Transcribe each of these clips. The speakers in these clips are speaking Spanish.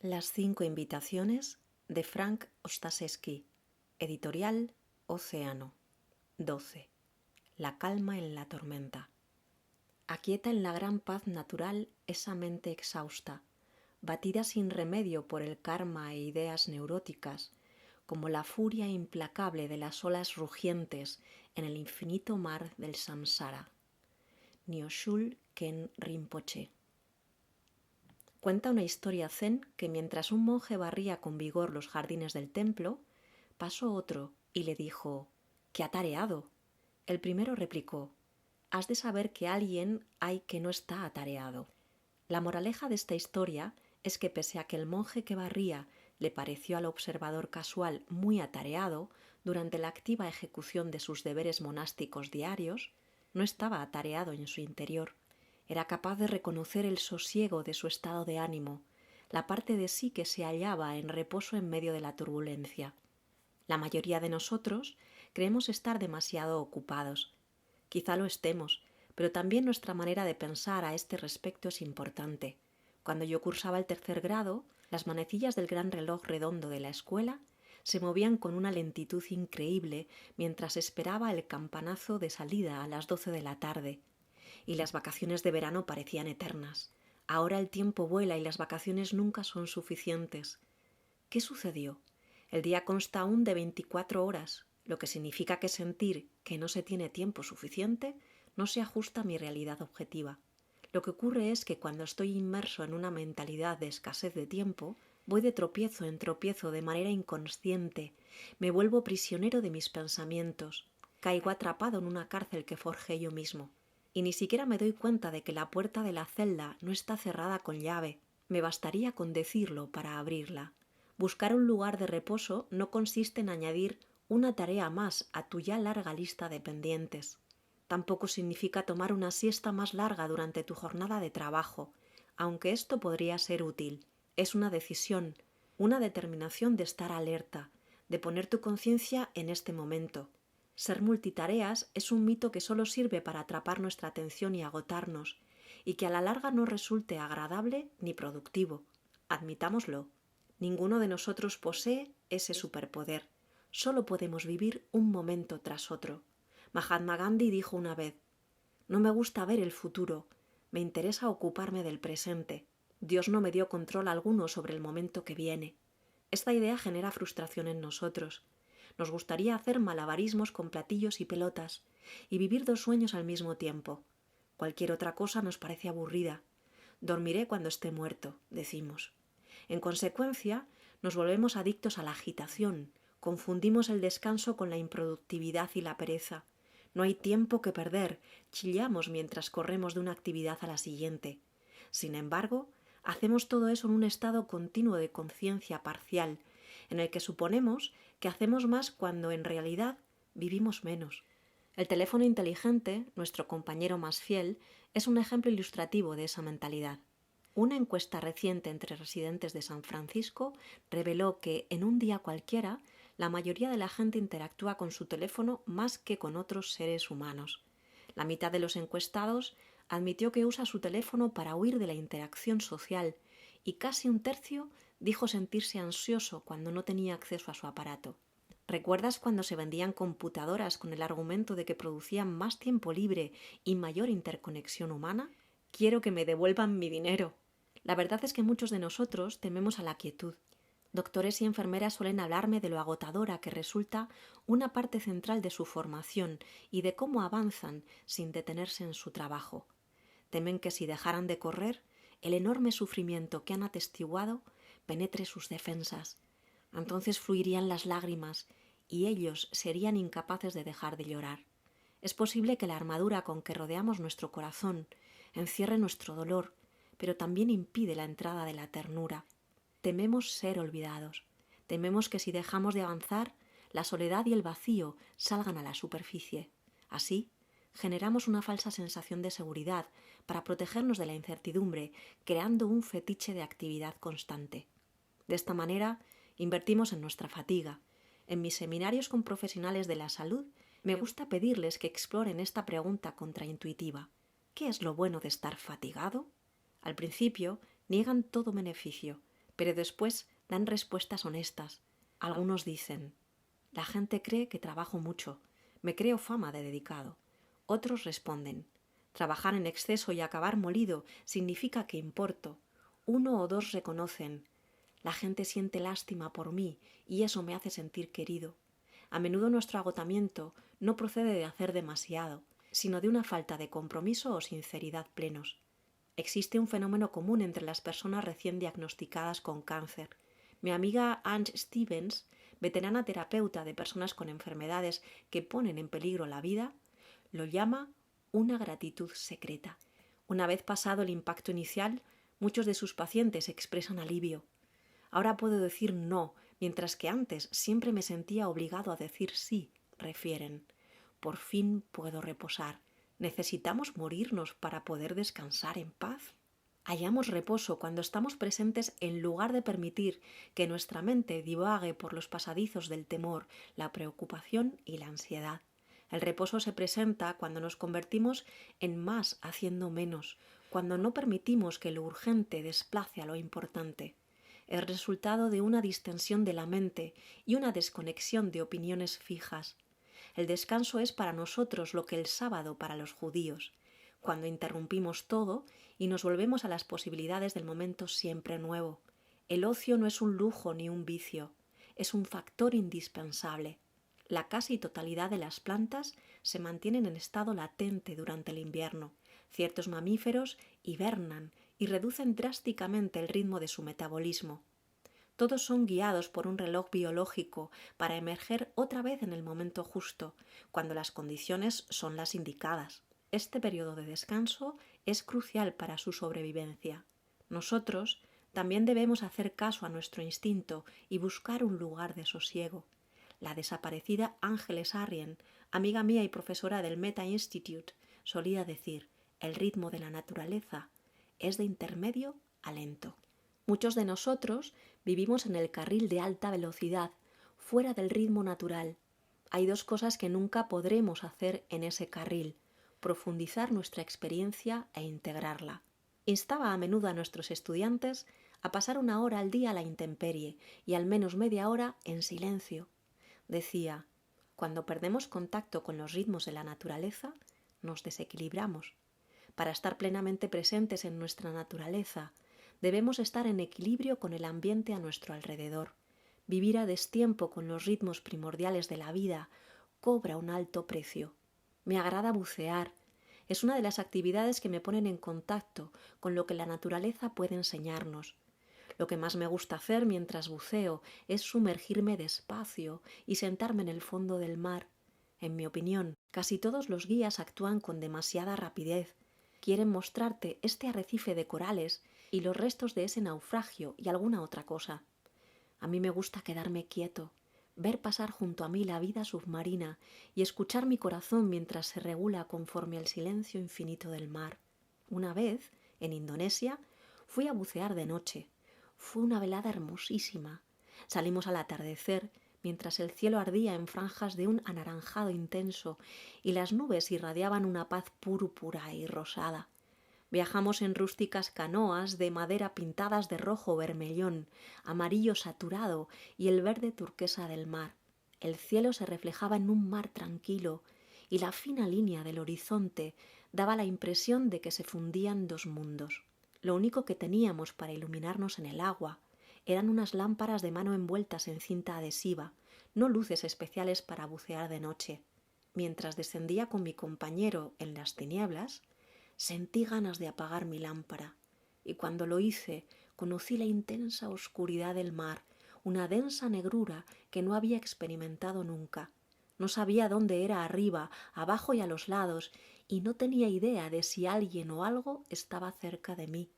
Las 5 invitaciones de Frank Ostaseski, editorial Océano. 12. La calma en la tormenta. Aquieta en la gran paz natural esa mente exhausta, batida sin remedio por el karma e ideas neuróticas, como la furia implacable de las olas rugientes en el infinito mar del samsara. Nyoshul Ken Rinpoche. Cuenta una historia zen que mientras un monje barría con vigor los jardines del templo, pasó otro y le dijo: «¡Qué atareado!». El primero replicó: «Has de saber que alguien hay que no está atareado». La moraleja de esta historia es que pese a que el monje que barría le pareció al observador casual muy atareado durante la activa ejecución de sus deberes monásticos diarios, no estaba atareado en su interior. Era capaz de reconocer el sosiego de su estado de ánimo, la parte de sí que se hallaba en reposo en medio de la turbulencia. La mayoría de nosotros creemos estar demasiado ocupados. Quizá lo estemos, pero también nuestra manera de pensar a este respecto es importante. Cuando yo cursaba el 3er grado, las manecillas del gran reloj redondo de la escuela se movían con una lentitud increíble mientras esperaba el campanazo de salida a las 12 de la tarde, y las vacaciones de verano parecían eternas. Ahora el tiempo vuela y las vacaciones nunca son suficientes. ¿Qué sucedió? El día consta aún de 24 horas, lo que significa que sentir que no se tiene tiempo suficiente no se ajusta a mi realidad objetiva. Lo que ocurre es que cuando estoy inmerso en una mentalidad de escasez de tiempo, voy de tropiezo en tropiezo de manera inconsciente, me vuelvo prisionero de mis pensamientos, caigo atrapado en una cárcel que forjé yo mismo. Y ni siquiera me doy cuenta de que la puerta de la celda no está cerrada con llave. Me bastaría con decirlo para abrirla. Buscar un lugar de reposo no consiste en añadir una tarea más a tu ya larga lista de pendientes. Tampoco significa tomar una siesta más larga durante tu jornada de trabajo, aunque esto podría ser útil. Es una decisión, una determinación de estar alerta, de poner tu conciencia en este momento. Ser multitareas es un mito que solo sirve para atrapar nuestra atención y agotarnos, y que a la larga no resulte agradable ni productivo. Admitámoslo. Ninguno de nosotros posee ese superpoder. Solo podemos vivir un momento tras otro. Mahatma Gandhi dijo una vez: «No me gusta ver el futuro, me interesa ocuparme del presente. Dios no me dio control alguno sobre el momento que viene». Esta idea genera frustración en nosotros. Nos gustaría hacer malabarismos con platillos y pelotas y vivir 2 sueños al mismo tiempo. Cualquier otra cosa nos parece aburrida. Dormiré cuando esté muerto, decimos. En consecuencia, nos volvemos adictos a la agitación, confundimos el descanso con la improductividad y la pereza. No hay tiempo que perder, chillamos mientras corremos de una actividad a la siguiente. Sin embargo, hacemos todo eso en un estado continuo de conciencia parcial, en el que suponemos que hacemos más cuando en realidad vivimos menos. El teléfono inteligente, nuestro compañero más fiel, es un ejemplo ilustrativo de esa mentalidad. Una encuesta reciente entre residentes de San Francisco reveló que en un día cualquiera la mayoría de la gente interactúa con su teléfono más que con otros seres humanos. La mitad de los encuestados admitió que usa su teléfono para huir de la interacción social y casi un tercio dijo sentirse ansioso cuando no tenía acceso a su aparato. ¿Recuerdas cuando se vendían computadoras con el argumento de que producían más tiempo libre y mayor interconexión humana? Quiero que me devuelvan mi dinero. La verdad es que muchos de nosotros tememos a la quietud. Doctores y enfermeras suelen hablarme de lo agotadora que resulta una parte central de su formación y de cómo avanzan sin detenerse en su trabajo. Temen que si dejaran de correr, el enorme sufrimiento que han atestiguado penetre sus defensas. Entonces fluirían las lágrimas y ellos serían incapaces de dejar de llorar. Es posible que la armadura con que rodeamos nuestro corazón encierre nuestro dolor, pero también impide la entrada de la ternura. Tememos ser olvidados. Tememos que si dejamos de avanzar, la soledad y el vacío salgan a la superficie. Así, generamos una falsa sensación de seguridad para protegernos de la incertidumbre, creando un fetiche de actividad constante. De esta manera, invertimos en nuestra fatiga. En mis seminarios con profesionales de la salud, me gusta pedirles que exploren esta pregunta contraintuitiva. ¿Qué es lo bueno de estar fatigado? Al principio, niegan todo beneficio, pero después dan respuestas honestas. Algunos dicen: la gente cree que trabajo mucho, me creo fama de dedicado. Otros responden: trabajar en exceso y acabar molido significa que importo. Uno o dos reconocen: la gente siente lástima por mí y eso me hace sentir querido. A menudo nuestro agotamiento no procede de hacer demasiado, sino de una falta de compromiso o sinceridad plenos. Existe un fenómeno común entre las personas recién diagnosticadas con cáncer. Mi amiga Ange Stevens, veterana terapeuta de personas con enfermedades que ponen en peligro la vida, lo llama una gratitud secreta. Una vez pasado el impacto inicial, muchos de sus pacientes expresan alivio. Ahora puedo decir no, mientras que antes siempre me sentía obligado a decir sí, refieren. Por fin puedo reposar. ¿Necesitamos morirnos para poder descansar en paz? Hallamos reposo cuando estamos presentes en lugar de permitir que nuestra mente divague por los pasadizos del temor, la preocupación y la ansiedad. El reposo se presenta cuando nos convertimos en más haciendo menos, cuando no permitimos que lo urgente desplace a lo importante. Es resultado de una distensión de la mente y una desconexión de opiniones fijas. El descanso es para nosotros lo que el sábado para los judíos, cuando interrumpimos todo y nos volvemos a las posibilidades del momento siempre nuevo. El ocio no es un lujo ni un vicio, es un factor indispensable. La casi totalidad de las plantas se mantienen en estado latente durante el invierno. Ciertos mamíferos hibernan y reducen drásticamente el ritmo de su metabolismo. Todos son guiados por un reloj biológico para emerger otra vez en el momento justo, cuando las condiciones son las indicadas. Este periodo de descanso es crucial para su sobrevivencia. Nosotros también debemos hacer caso a nuestro instinto y buscar un lugar de sosiego. La desaparecida Ángeles Arrien, amiga mía y profesora del Meta Institute, solía decir: el ritmo de la naturaleza es de intermedio a lento. Muchos de nosotros vivimos en el carril de alta velocidad, fuera del ritmo natural. Hay dos cosas que nunca podremos hacer en ese carril: profundizar nuestra experiencia e integrarla. Instaba a menudo a nuestros estudiantes a pasar 1 hora al día a la intemperie y al menos media hora en silencio. Decía: cuando perdemos contacto con los ritmos de la naturaleza, nos desequilibramos. Para estar plenamente presentes en nuestra naturaleza, debemos estar en equilibrio con el ambiente a nuestro alrededor. Vivir a destiempo con los ritmos primordiales de la vida cobra un alto precio. Me agrada bucear. Es una de las actividades que me ponen en contacto con lo que la naturaleza puede enseñarnos. Lo que más me gusta hacer mientras buceo es sumergirme despacio y sentarme en el fondo del mar. En mi opinión, casi todos los guías actúan con demasiada rapidez. Quieren mostrarte este arrecife de corales y los restos de ese naufragio y alguna otra cosa. A mí me gusta quedarme quieto, ver pasar junto a mí la vida submarina y escuchar mi corazón mientras se regula conforme al silencio infinito del mar. Una vez, en Indonesia, fui a bucear de noche. Fue una velada hermosísima. Salimos al atardecer, mientras el cielo ardía en franjas de un anaranjado intenso y las nubes irradiaban una paz púrpura y rosada. Viajamos en rústicas canoas de madera pintadas de rojo bermellón, amarillo saturado y el verde turquesa del mar. El cielo se reflejaba en un mar tranquilo y la fina línea del horizonte daba la impresión de que se fundían dos mundos. Lo único que teníamos para iluminarnos en el agua eran unas lámparas de mano envueltas en cinta adhesiva, no luces especiales para bucear de noche. Mientras descendía con mi compañero en las tinieblas, sentí ganas de apagar mi lámpara, y cuando lo hice, conocí la intensa oscuridad del mar, una densa negrura que no había experimentado nunca. No sabía dónde era arriba, abajo y a los lados, y no tenía idea de si alguien o algo estaba cerca de mí.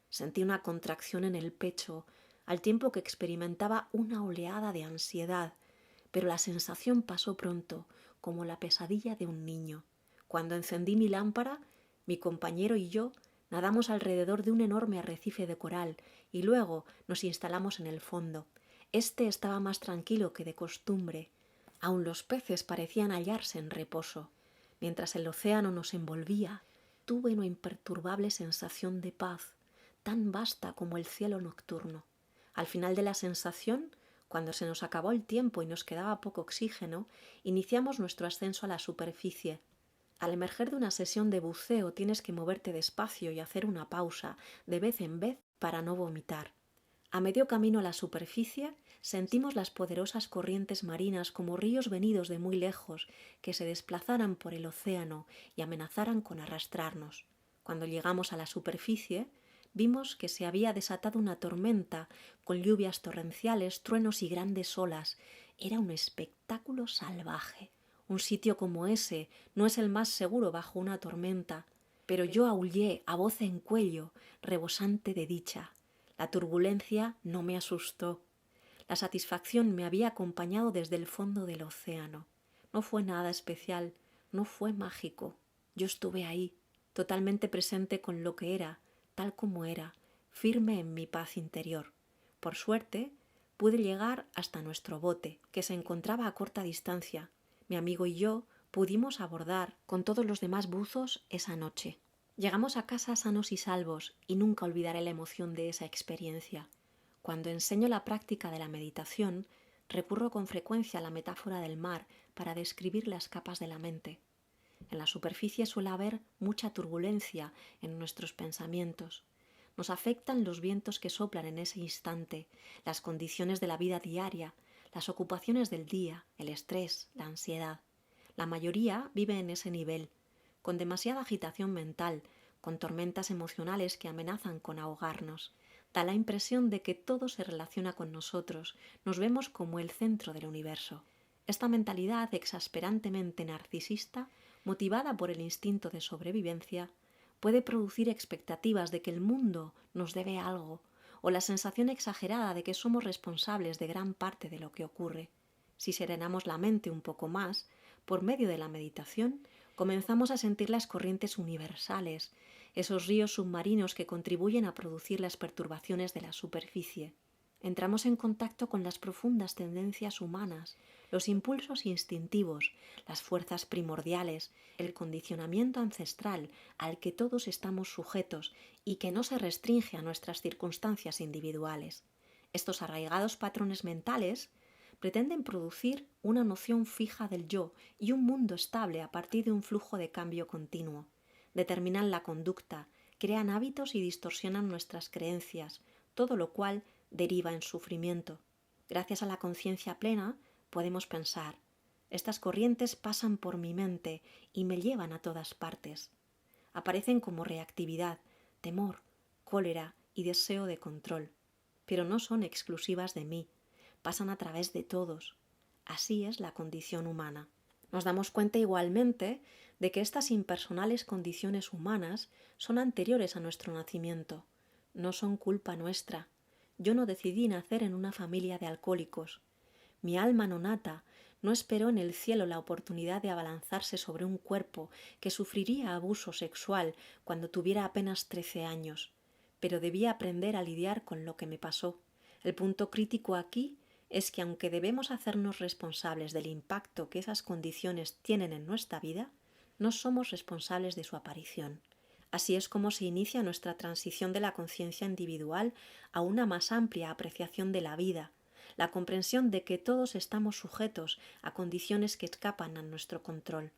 Sentí una contracción en el pecho, al tiempo que experimentaba una oleada de ansiedad, pero la sensación pasó pronto, como la pesadilla de un niño. Cuando encendí mi lámpara, mi compañero y yo nadamos alrededor de un enorme arrecife de coral y luego nos instalamos en el fondo. Este estaba más tranquilo que de costumbre. Aun los peces parecían hallarse en reposo. Mientras el océano nos envolvía, tuve una imperturbable sensación de paz, tan vasta como el cielo nocturno. Al final de la sensación, cuando se nos acabó el tiempo y nos quedaba poco oxígeno, iniciamos nuestro ascenso a la superficie. Al emerger de una sesión de buceo tienes que moverte despacio y hacer una pausa de vez en vez para no vomitar. A medio camino a la superficie sentimos las poderosas corrientes marinas como ríos venidos de muy lejos que se desplazaran por el océano y amenazaran con arrastrarnos. Cuando llegamos a la superficie, vimos que se había desatado una tormenta con lluvias torrenciales, truenos y grandes olas. Era un espectáculo salvaje. Un sitio como ese no es el más seguro bajo una tormenta, pero yo aullé a voz en cuello, rebosante de dicha. La turbulencia no me asustó. La satisfacción me había acompañado desde el fondo del océano. No fue nada especial, no fue mágico. Yo estuve ahí, totalmente presente con lo que era, tal como era, firme en mi paz interior. Por suerte, pude llegar hasta nuestro bote, que se encontraba a corta distancia. Mi amigo y yo pudimos abordar con todos los demás buzos esa noche. Llegamos a casa sanos y salvos y nunca olvidaré la emoción de esa experiencia. Cuando enseño la práctica de la meditación, recurro con frecuencia a la metáfora del mar para describir las capas de la mente. En la superficie suele haber mucha turbulencia en nuestros pensamientos. Nos afectan los vientos que soplan en ese instante, las condiciones de la vida diaria, las ocupaciones del día, el estrés, la ansiedad. La mayoría vive en ese nivel, con demasiada agitación mental, con tormentas emocionales que amenazan con ahogarnos. Da la impresión de que todo se relaciona con nosotros, nos vemos como el centro del universo. Esta mentalidad exasperantemente narcisista, motivada por el instinto de sobrevivencia, puede producir expectativas de que el mundo nos debe algo, o la sensación exagerada de que somos responsables de gran parte de lo que ocurre. Si serenamos la mente un poco más, por medio de la meditación, comenzamos a sentir las corrientes universales, esos ríos submarinos que contribuyen a producir las perturbaciones de la superficie. Entramos en contacto con las profundas tendencias humanas, los impulsos instintivos, las fuerzas primordiales, el condicionamiento ancestral al que todos estamos sujetos y que no se restringe a nuestras circunstancias individuales. Estos arraigados patrones mentales pretenden producir una noción fija del yo y un mundo estable a partir de un flujo de cambio continuo. Determinan la conducta, crean hábitos y distorsionan nuestras creencias, todo lo cual deriva en sufrimiento. Gracias a la conciencia plena podemos pensar: estas corrientes pasan por mi mente y me llevan a todas partes. Aparecen como reactividad, temor, cólera y deseo de control, pero no son exclusivas de mí. Pasan a través de todos. Así es la condición humana. Nos damos cuenta igualmente de que estas impersonales condiciones humanas son anteriores a nuestro nacimiento. No son culpa nuestra. Yo no decidí nacer en una familia de alcohólicos. Mi alma nonata no esperó en el cielo la oportunidad de abalanzarse sobre un cuerpo que sufriría abuso sexual cuando tuviera apenas 13 años, pero debía aprender a lidiar con lo que me pasó. El punto crítico aquí es que aunque debemos hacernos responsables del impacto que esas condiciones tienen en nuestra vida, no somos responsables de su aparición. Así es como se inicia nuestra transición de la conciencia individual a una más amplia apreciación de la vida, la comprensión de que todos estamos sujetos a condiciones que escapan a nuestro control.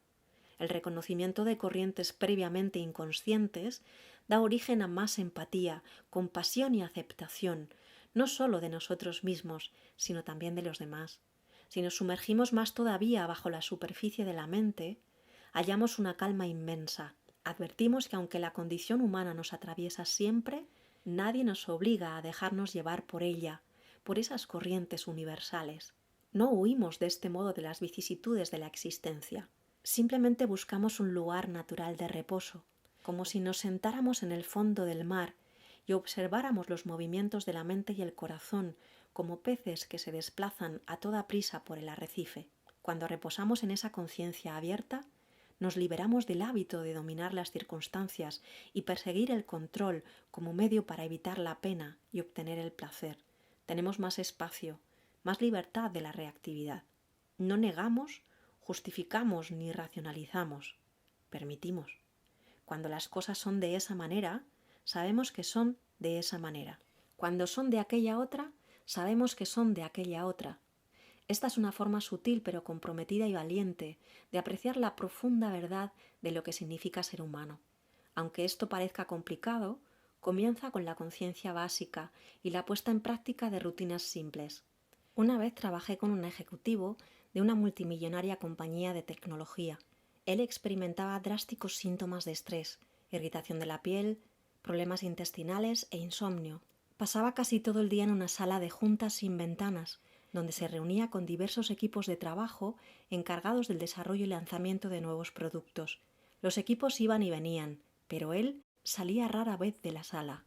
El reconocimiento de corrientes previamente inconscientes da origen a más empatía, compasión y aceptación, no sólo de nosotros mismos, sino también de los demás. Si nos sumergimos más todavía bajo la superficie de la mente, hallamos una calma inmensa. Advertimos que aunque la condición humana nos atraviesa siempre, nadie nos obliga a dejarnos llevar por ella, por esas corrientes universales. No huimos de este modo de las vicisitudes de la existencia. Simplemente buscamos un lugar natural de reposo, como si nos sentáramos en el fondo del mar y observáramos los movimientos de la mente y el corazón como peces que se desplazan a toda prisa por el arrecife. Cuando reposamos en esa conciencia abierta, nos liberamos del hábito de dominar las circunstancias y perseguir el control como medio para evitar la pena y obtener el placer. Tenemos más espacio, más libertad de la reactividad. No negamos, justificamos ni racionalizamos. Permitimos. Cuando las cosas son de esa manera, sabemos que son de esa manera. Cuando son de aquella otra, sabemos que son de aquella otra. Esta es una forma sutil pero comprometida y valiente de apreciar la profunda verdad de lo que significa ser humano. Aunque esto parezca complicado, comienza con la conciencia básica y la puesta en práctica de rutinas simples. Una vez trabajé con un ejecutivo de una multimillonaria compañía de tecnología. Él experimentaba drásticos síntomas de estrés, irritación de la piel, problemas intestinales e insomnio. Pasaba casi todo el día en una sala de juntas sin ventanas, donde se reunía con diversos equipos de trabajo encargados del desarrollo y lanzamiento de nuevos productos. Los equipos iban y venían, pero él salía rara vez de la sala.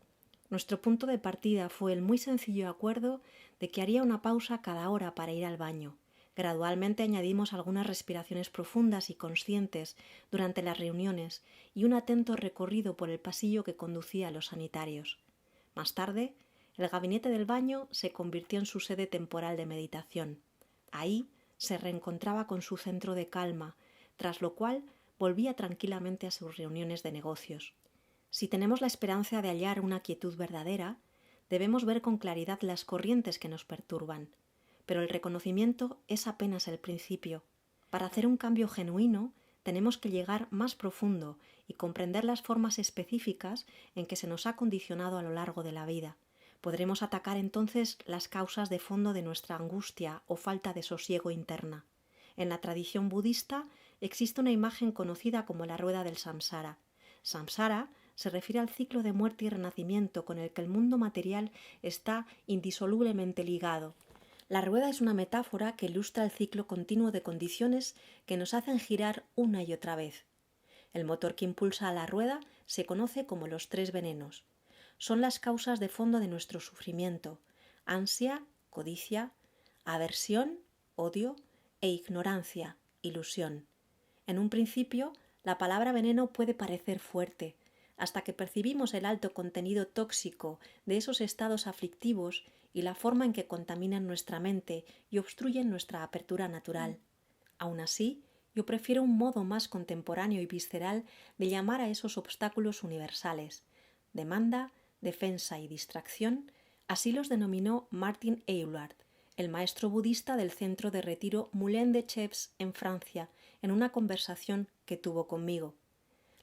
Nuestro punto de partida fue el muy sencillo acuerdo de que haría una pausa cada hora para ir al baño. Gradualmente añadimos algunas respiraciones profundas y conscientes durante las reuniones y un atento recorrido por el pasillo que conducía a los sanitarios. Más tarde, el gabinete del baño se convirtió en su sede temporal de meditación. Ahí se reencontraba con su centro de calma, tras lo cual volvía tranquilamente a sus reuniones de negocios. Si tenemos la esperanza de hallar una quietud verdadera, debemos ver con claridad las corrientes que nos perturban. Pero el reconocimiento es apenas el principio. Para hacer un cambio genuino, tenemos que llegar más profundo y comprender las formas específicas en que se nos ha condicionado a lo largo de la vida. Podremos atacar entonces las causas de fondo de nuestra angustia o falta de sosiego interna. En la tradición budista existe una imagen conocida como la rueda del samsara. Samsara se refiere al ciclo de muerte y renacimiento con el que el mundo material está indisolublemente ligado. La rueda es una metáfora que ilustra el ciclo continuo de condiciones que nos hacen girar una y otra vez. El motor que impulsa a la rueda se conoce como los 3 venenos. Son las causas de fondo de nuestro sufrimiento: ansia, codicia, aversión, odio e ignorancia, ilusión. En un principio, la palabra veneno puede parecer fuerte, hasta que percibimos el alto contenido tóxico de esos estados aflictivos y la forma en que contaminan nuestra mente y obstruyen nuestra apertura natural. Aún así, yo prefiero un modo más contemporáneo y visceral de llamar a esos obstáculos universales: demanda, defensa y distracción. Así los denominó Martin Aulard, el maestro budista del centro de retiro Moulin de Chèvres en Francia, en una conversación que tuvo conmigo.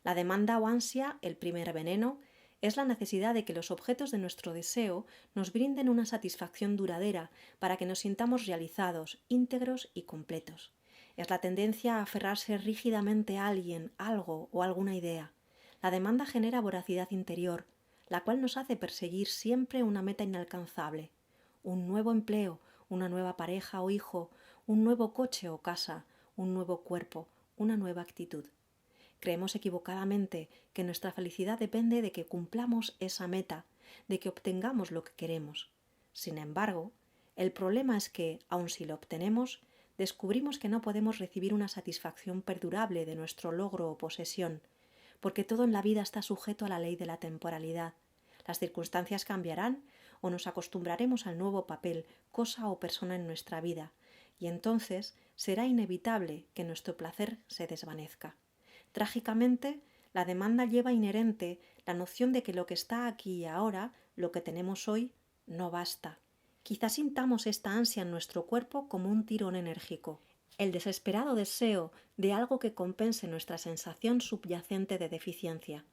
La demanda o ansia, el primer veneno, es la necesidad de que los objetos de nuestro deseo nos brinden una satisfacción duradera para que nos sintamos realizados, íntegros y completos. Es la tendencia a aferrarse rígidamente a alguien, algo o alguna idea. La demanda genera voracidad interior, la cual nos hace perseguir siempre una meta inalcanzable: un nuevo empleo, una nueva pareja o hijo, un nuevo coche o casa, un nuevo cuerpo, una nueva actitud. Creemos equivocadamente que nuestra felicidad depende de que cumplamos esa meta, de que obtengamos lo que queremos. Sin embargo, el problema es que, aun si lo obtenemos, descubrimos que no podemos recibir una satisfacción perdurable de nuestro logro o posesión, porque todo en la vida está sujeto a la ley de la temporalidad. Las circunstancias cambiarán o nos acostumbraremos al nuevo papel, cosa o persona en nuestra vida, y entonces será inevitable que nuestro placer se desvanezca. Trágicamente, la demanda lleva inherente la noción de que lo que está aquí y ahora, lo que tenemos hoy, no basta. Quizás sintamos esta ansia en nuestro cuerpo como un tirón enérgico, el desesperado deseo de algo que compense nuestra sensación subyacente de deficiencia.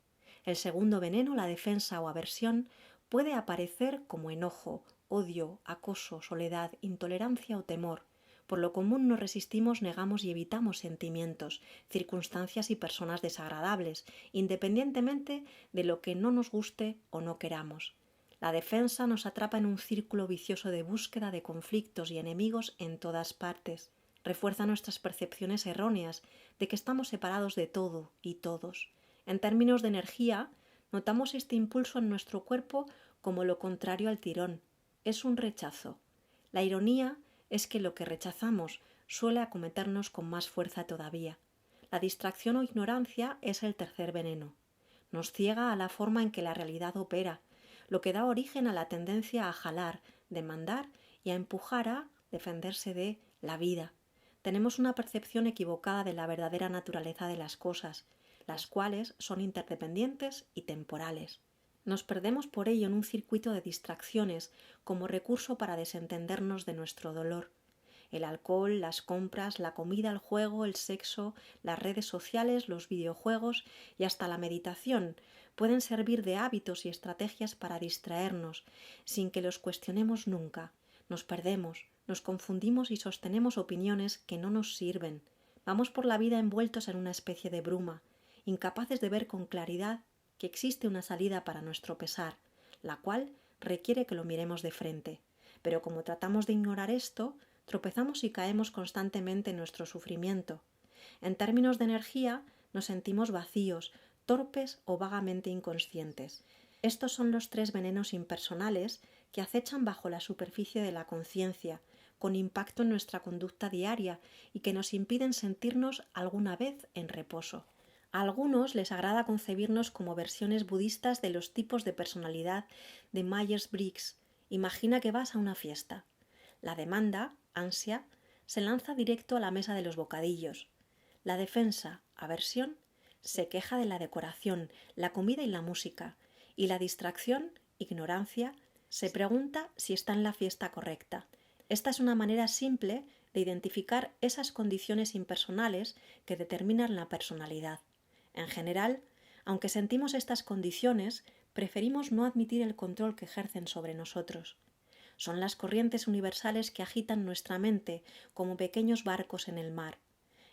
El segundo veneno, la defensa o aversión, puede aparecer como enojo, odio, acoso, soledad, intolerancia o temor. Por lo común nos resistimos, negamos y evitamos sentimientos, circunstancias y personas desagradables, independientemente de lo que no nos guste o no queramos. La defensa nos atrapa en un círculo vicioso de búsqueda de conflictos y enemigos en todas partes. Refuerza nuestras percepciones erróneas de que estamos separados de todo y todos. En términos de energía, notamos este impulso en nuestro cuerpo como lo contrario al tirón. Es un rechazo. La ironía es que lo que rechazamos suele acometernos con más fuerza todavía. La distracción o ignorancia es el tercer veneno. Nos ciega a la forma en que la realidad opera, lo que da origen a la tendencia a jalar, demandar y a empujar a defenderse de la vida. Tenemos una percepción equivocada de la verdadera naturaleza de las cosas, las cuales son interdependientes y temporales. Nos perdemos por ello en un circuito de distracciones como recurso para desentendernos de nuestro dolor. El alcohol, las compras, la comida, el juego, el sexo, las redes sociales, los videojuegos y hasta la meditación pueden servir de hábitos y estrategias para distraernos, sin que los cuestionemos nunca. Nos perdemos, nos confundimos y sostenemos opiniones que no nos sirven. Vamos por la vida envueltos en una especie de bruma, incapaces de ver con claridad que existe una salida para nuestro pesar, la cual requiere que lo miremos de frente. Pero como tratamos de ignorar esto, tropezamos y caemos constantemente en nuestro sufrimiento. En términos de energía, nos sentimos vacíos, torpes o vagamente inconscientes. Estos son los 3 venenos impersonales que acechan bajo la superficie de la conciencia, con impacto en nuestra conducta diaria y que nos impiden sentirnos alguna vez en reposo. A algunos les agrada concebirnos como versiones budistas de los tipos de personalidad de Myers-Briggs. Imagina que vas a una fiesta. La demanda, ansia, se lanza directo a la mesa de los bocadillos. La defensa, aversión, se queja de la decoración, la comida y la música. Y la distracción, ignorancia, se pregunta si está en la fiesta correcta. Esta es una manera simple de identificar esas condiciones impersonales que determinan la personalidad. En general, aunque sentimos estas condiciones, preferimos no admitir el control que ejercen sobre nosotros. Son las corrientes universales que agitan nuestra mente como pequeños barcos en el mar.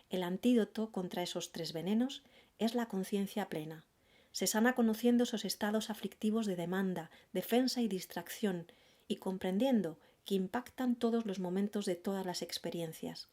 El antídoto contra esos 3 venenos es la conciencia plena. Se sana conociendo esos estados aflictivos de demanda, defensa y distracción, y comprendiendo que impactan todos los momentos de todas las experiencias.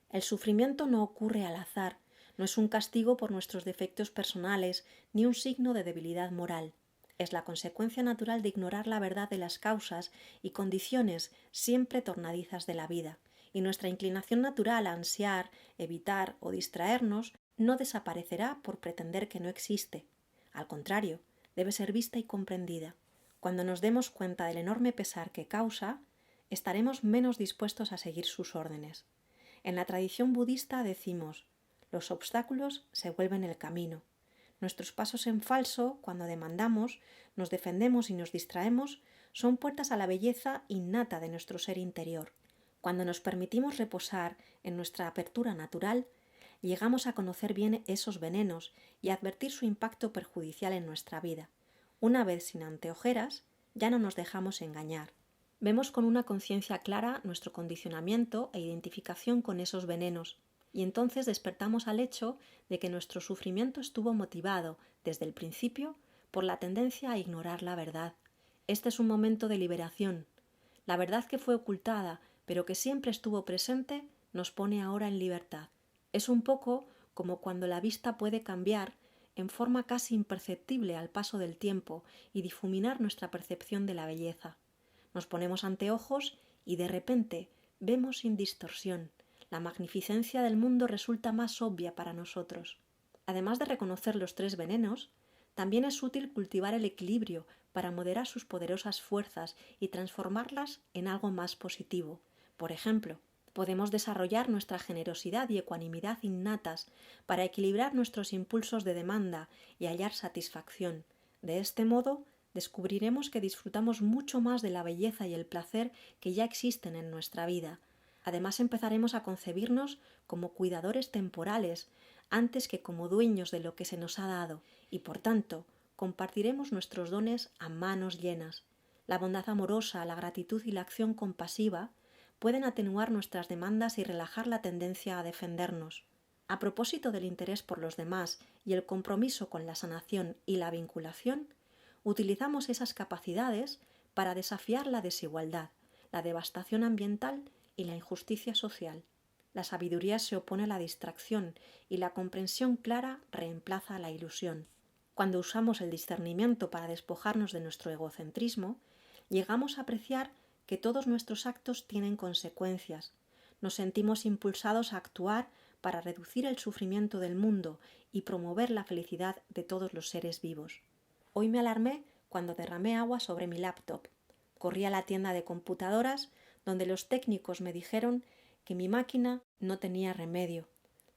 El sufrimiento no ocurre al azar, no es un castigo por nuestros defectos personales, ni un signo de debilidad moral. Es la consecuencia natural de ignorar la verdad de las causas y condiciones siempre tornadizas de la vida, y nuestra inclinación natural a ansiar, evitar o distraernos no desaparecerá por pretender que no existe. Al contrario, debe ser vista y comprendida. Cuando nos demos cuenta del enorme pesar que causa, estaremos menos dispuestos a seguir sus órdenes. En la tradición budista decimos: los obstáculos se vuelven el camino. Nuestros pasos en falso, cuando demandamos, nos defendemos y nos distraemos, son puertas a la belleza innata de nuestro ser interior. Cuando nos permitimos reposar en nuestra apertura natural, llegamos a conocer bien esos venenos y a advertir su impacto perjudicial en nuestra vida. Una vez sin anteojeras, ya no nos dejamos engañar. Vemos con una conciencia clara nuestro condicionamiento e identificación con esos venenos, y entonces despertamos al hecho de que nuestro sufrimiento estuvo motivado, desde el principio, por la tendencia a ignorar la verdad. Este es un momento de liberación. La verdad que fue ocultada, pero que siempre estuvo presente, nos pone ahora en libertad. Es un poco como cuando la vista puede cambiar en forma casi imperceptible al paso del tiempo y difuminar nuestra percepción de la belleza. Nos ponemos anteojos y de repente vemos sin distorsión. La magnificencia del mundo resulta más obvia para nosotros. Además de reconocer los 3 venenos, también es útil cultivar el equilibrio para moderar sus poderosas fuerzas y transformarlas en algo más positivo. Por ejemplo, podemos desarrollar nuestra generosidad y ecuanimidad innatas para equilibrar nuestros impulsos de demanda y hallar satisfacción. De este modo, descubriremos que disfrutamos mucho más de la belleza y el placer que ya existen en nuestra vida. Además, empezaremos a concebirnos como cuidadores temporales antes que como dueños de lo que se nos ha dado, y por tanto, compartiremos nuestros dones a manos llenas. La bondad amorosa, la gratitud y la acción compasiva pueden atenuar nuestras demandas y relajar la tendencia a defendernos. A propósito del interés por los demás y el compromiso con la sanación y la vinculación, utilizamos esas capacidades para desafiar la desigualdad, la devastación ambiental y la injusticia social. La sabiduría se opone a la distracción y la comprensión clara reemplaza a la ilusión. Cuando usamos el discernimiento para despojarnos de nuestro egocentrismo, llegamos a apreciar que todos nuestros actos tienen consecuencias. Nos sentimos impulsados a actuar para reducir el sufrimiento del mundo y promover la felicidad de todos los seres vivos. Hoy me alarmé cuando derramé agua sobre mi laptop. Corrí a la tienda de computadoras donde los técnicos me dijeron que mi máquina no tenía remedio.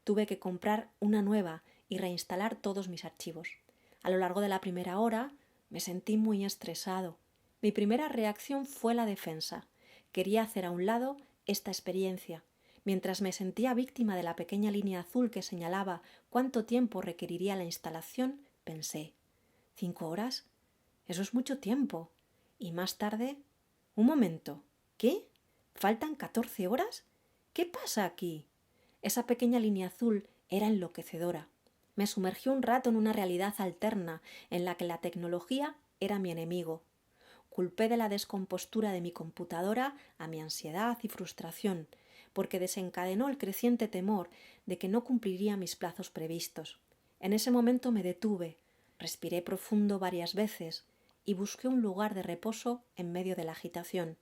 Tuve que comprar una nueva y reinstalar todos mis archivos. A lo largo de la primera hora Me sentí muy estresado. Mi primera reacción fue la defensa. Quería hacer a un lado esta experiencia. Mientras me sentía víctima de la pequeña línea azul que señalaba cuánto tiempo requeriría la instalación, pensé: 5 horas. Eso es mucho tiempo. Y más tarde... Un momento. ¿Qué? ¿Faltan 14 horas? ¿Qué pasa aquí? Esa pequeña línea azul era enloquecedora. Me sumergió un rato en una realidad alterna en la que la tecnología era mi enemigo. Culpé de la descompostura de mi computadora a mi ansiedad y frustración, porque desencadenó el creciente temor de que no cumpliría mis plazos previstos. En ese momento me detuve, respiré profundo varias veces y busqué un lugar de reposo en medio de la agitación.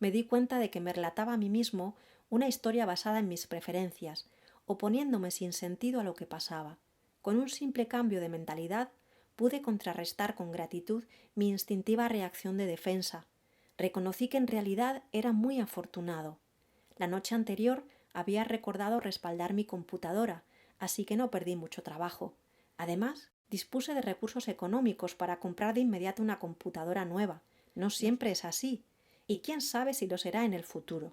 Me di cuenta de que me relataba a mí mismo una historia basada en mis preferencias, oponiéndome sin sentido a lo que pasaba. Con un simple cambio de mentalidad pude contrarrestar con gratitud mi instintiva reacción de defensa. Reconocí que en realidad era muy afortunado. La noche anterior había recordado respaldar mi computadora, así que no perdí mucho trabajo. Además, dispuse de recursos económicos para comprar de inmediato una computadora nueva. No siempre es así, y quién sabe si lo será en el futuro.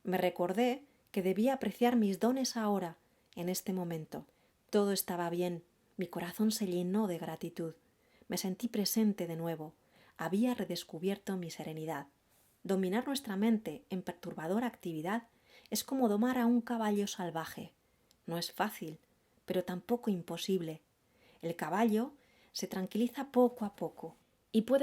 Me recordé que debía apreciar mis dones ahora, en este momento. Todo estaba bien. Mi corazón se llenó de gratitud. Me sentí presente de nuevo. Había redescubierto mi serenidad. Dominar nuestra mente en perturbadora actividad es como domar a un caballo salvaje. No es fácil, pero tampoco imposible. El caballo se tranquiliza poco a poco y puede